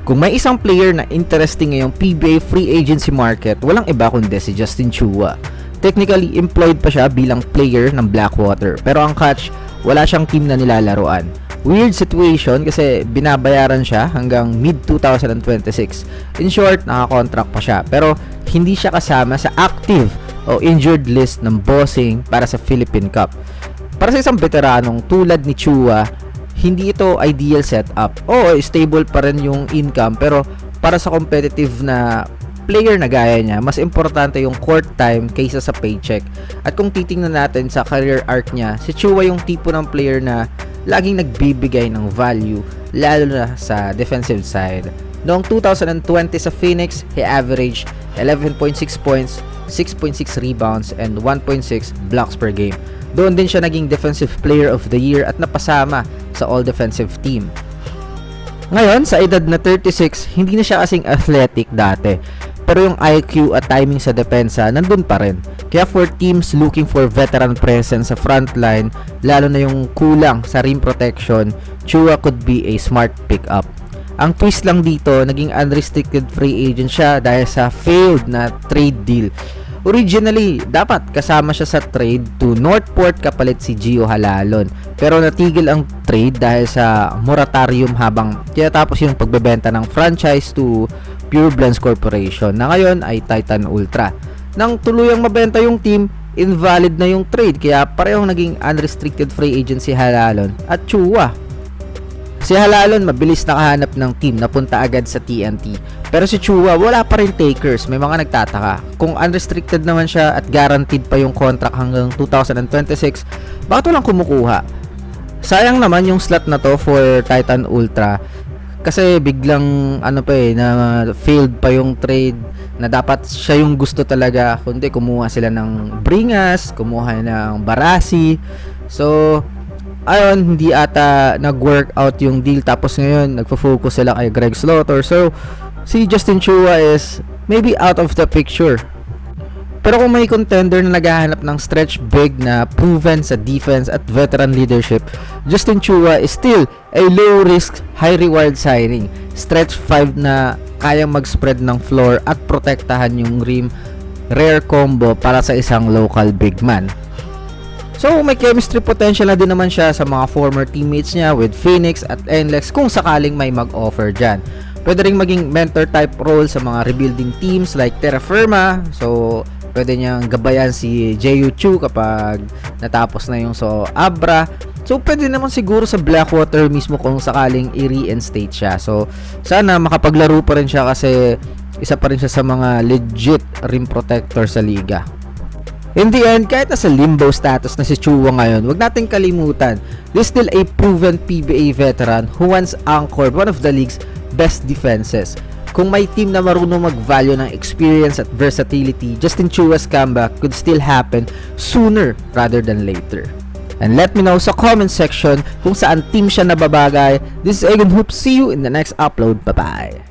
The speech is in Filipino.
Kung may isang player na interesting ngayong PBA free agency market, walang iba kundi si Justin Chua. Technically, employed pa siya bilang player ng Blackwater, pero ang catch, wala siyang team na nilalaroan. Weird situation kasi binabayaran siya hanggang mid-2026. In short, naka-contract pa siya, pero hindi siya kasama sa active o injured list ng bossing para sa Philippine Cup. Para sa isang veteranong tulad ni Chua, hindi ito ideal setup. Oo, stable pa rin yung income, pero para sa competitive na player na gaya niya, mas importante yung court time kaysa sa paycheck. At kung titingnan natin sa career arc niya, si Chua yung tipo ng player na laging nagbibigay ng value, lalo na sa defensive side. Noong 2020 sa Phoenix, he averaged 11.6 points, 6.6 rebounds, and 1.6 blocks per game. Doon din siya naging Defensive Player of the Year at napasama sa All-Defensive Team. Ngayon, sa edad na 36, hindi na siya kasing athletic dati. Pero yung IQ at timing sa depensa, nandun pa rin. Kaya for teams looking for veteran presence sa frontline, lalo na yung kulang sa rim protection, Chua could be a smart pickup. Ang twist lang dito, naging unrestricted free agent siya dahil sa failed na trade deal. Originally, dapat kasama siya sa trade to Northport kapalit si Gio Halalon. Pero natigil ang trade dahil sa moratorium habang tinatapos yung pagbebenta ng franchise to Pure Blends Corporation na ngayon ay Titan Ultra. Nang tuluyang mabenta yung team, invalid na yung trade kaya parehong naging unrestricted free agent si Halalon at Chua. Si Halalon mabilis nakahanap ng team na punta agad sa TNT. Pero si Chua wala pa rin takers, may mga nagtataka. Kung unrestricted naman siya at guaranteed pa yung contract hanggang 2026, bakit walang kumukuha? Sayang naman yung slot na to for Titan Ultra. Kasi biglang na failed pa yung trade na dapat siya yung gusto talaga, kundi kumuha sila ng Bringas, kumuha ng Barasi. So ayun, hindi ata nag-work out yung deal, tapos ngayon nagfo-focus sila kay Greg Slaughter. So si Justin Chua is maybe out of the picture. Pero kung may contender na naghahanap ng stretch big na proven sa defense at veteran leadership, Justin Chua is still a low risk, high reward signing. Stretch 5 na kayang mag-spread ng floor at protektahan yung rim. Rare combo para sa isang local big man. So may chemistry potential na din naman siya sa mga former teammates niya with Phoenix at NLEX kung sakaling may mag-offer dyan. Pwede rin maging mentor type role sa mga rebuilding teams like Terra Firma. So pwede niyang gabayan si Jeyu Chu kapag natapos na yung Abra. So pwede naman siguro sa Blackwater mismo kung sakaling i-reinstate siya. So sana makapaglaro pa rin siya kasi isa pa rin siya sa mga legit rim protector sa liga. In the end, kahit nasa limbo status na si Chua ngayon, wag nating kalimutan, this still a proven PBA veteran who once anchored one of the league's best defenses. Kung may team na marunong mag-value ng experience at versatility, Justin Chua's comeback could still happen sooner rather than later. And let me know sa comment section kung saan team siya nababagay. This is Egon Hoop. See you in the next upload. Bye-bye!